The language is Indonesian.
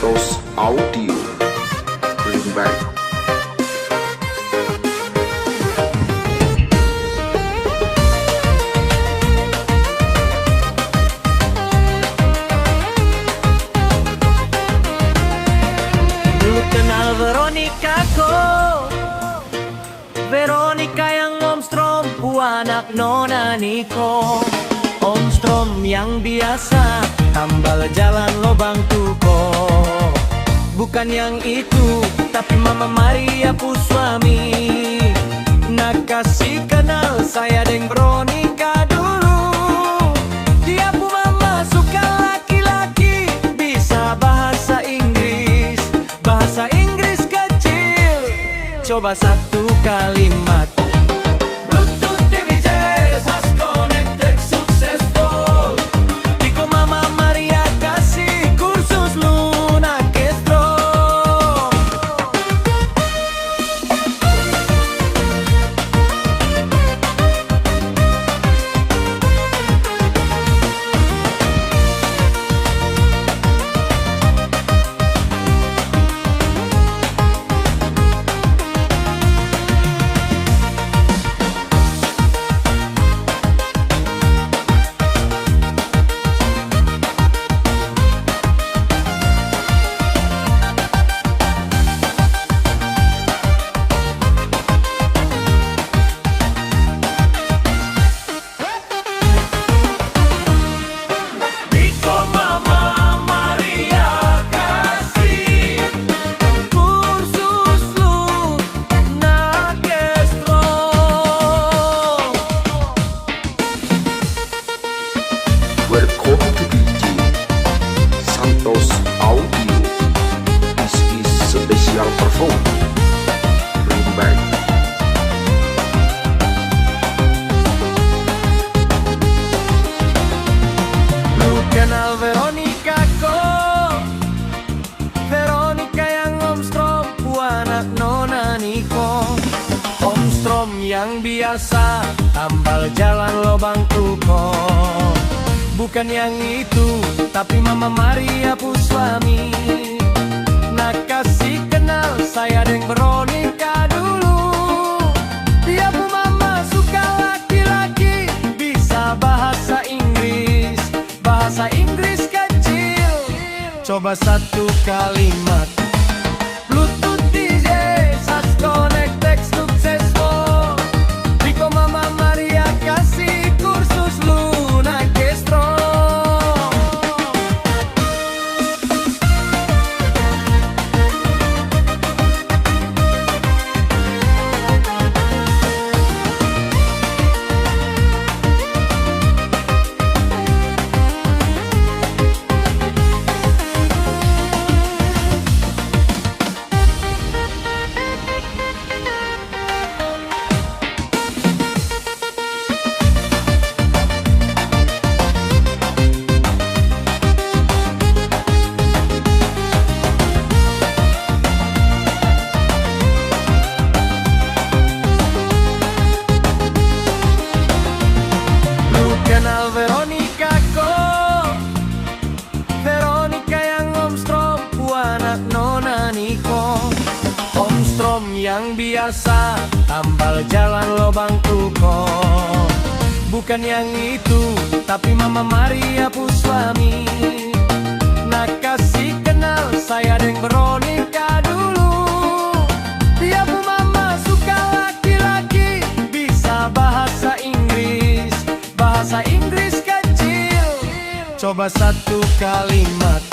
Santos Audio. Bring back. Dulu kenal Veronica ko, Veronica yang Om Strom, anak Nona Niko. Om Strom yang biasa, tambal jalan lobang tuko. Bukan yang itu, tapi Mama Maria Puswami. Nak kasih kenal saya deng Veronica dulu. Dia pu mama suka laki-laki, bisa bahasa Inggris kecil. Coba satu kalimat. Welcome to DJ Santos Audio. This is special perform. Bring back. Lu kenal Veronica ko, Veronica yang Om Strom, anak Nona Niko. Om Strom yang biasa, tambal jalan lobang tuko. Bukan yang itu, tapi Mama Maria Puswami. Nak kasih kenal saya deng Veronica dulu. Dia pu mama suka laki-laki, bisa bahasa Inggris kecil. Coba satu kalimat. Bluetooth DJ, Sas Connect, Text successful. Riko Mama Maria kasih kursus lunak estro. Kenal Veronica ko, Veronica yang Om Strom, anak Nona Niko. Om Strom yang biasa, tambal jalan lobang tuko. Bukan yang itu, tapi Mama Maria Puswami. Nak kasih kenal saya deng Veronica dulu. Dia pu mama suka laki-laki, bisa bahasa Inggris kecil. Coba satu kalimat.